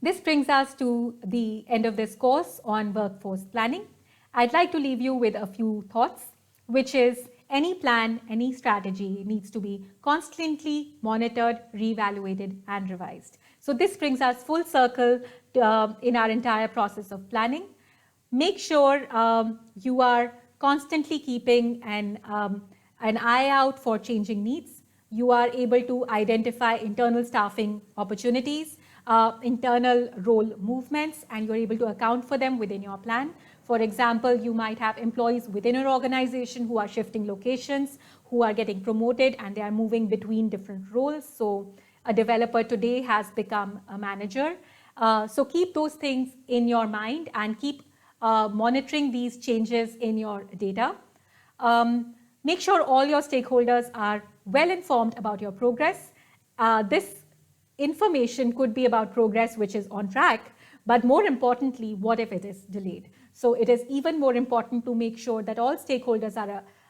This brings us to the end of this course on workforce planning. I'd like to leave you with a few thoughts, which is any plan, any strategy needs to be constantly monitored, reevaluated, and revised. So this brings us full circle in our entire process of planning. Make sure you are constantly keeping an eye out for changing needs. You are able to identify internal staffing opportunities, internal role movements, and you're able to account for them within your plan. For example, you might have employees within your organization who are shifting locations, who are getting promoted, and they are moving between different roles. So a developer today has become a manager. So keep those things in your mind and keep monitoring these changes in your data. Make sure all your stakeholders are well informed about your progress. This information could be about progress which is on track, but more importantly, what if it is delayed? So it is even more important to make sure that all stakeholders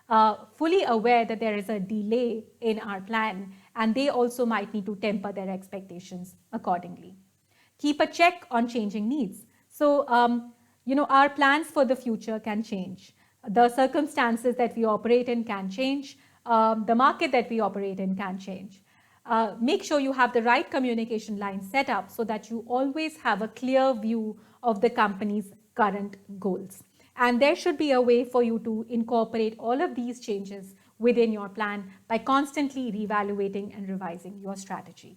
are fully aware that there is a delay in our plan, and they also might need to temper their expectations accordingly. Keep a check on changing needs. So, our plans for the future can change. The circumstances that we operate in can change. The market that we operate in can change. Make sure you have the right communication line set up so that you always have a clear view of the company's current goals. And there should be a way for you to incorporate all of these changes within your plan by constantly reevaluating and revising your strategy.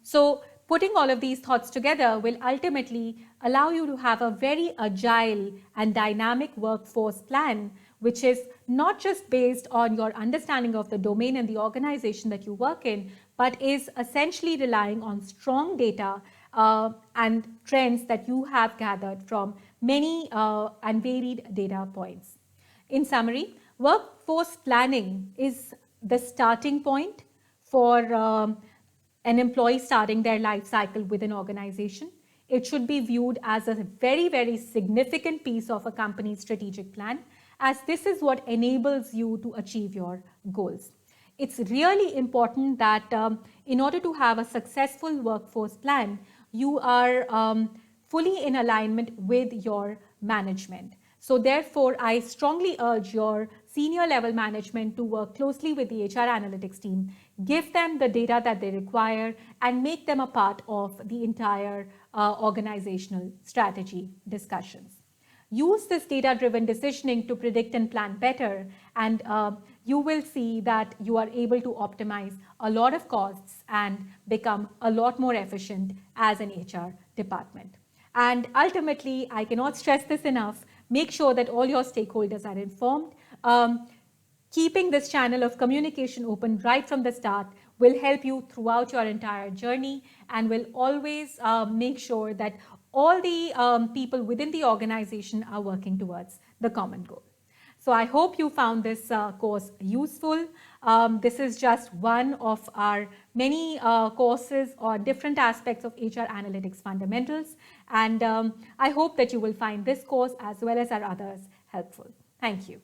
So putting all of these thoughts together will ultimately allow you to have a very agile and dynamic workforce plan, which is not just based on your understanding of the domain and the organization that you work in, but is essentially relying on strong data and trends that you have gathered from many and varied data points. In summary, workforce planning is the starting point for an employee starting their life cycle with an organization. It should be viewed as a very, very significant piece of a company's strategic plan, as this is what enables you to achieve your goals. It's really important that in order to have a successful workforce plan, you are fully in alignment with your management. So therefore, I strongly urge your senior level management to work closely with the HR analytics team, give them the data that they require, and make them a part of the entire organizational strategy discussions. Use this data-driven decisioning to predict and plan better, and you will see that you are able to optimize a lot of costs and become a lot more efficient as an HR department. And ultimately, I cannot stress this enough, make sure that all your stakeholders are informed. Keeping this channel of communication open right from the start will help you throughout your entire journey and will always make sure that all the people within the organization are working towards the common goal. So I hope you found this course useful. This is just one of our many courses on different aspects of HR analytics fundamentals. And I hope that you will find this course as well as our others helpful. Thank you.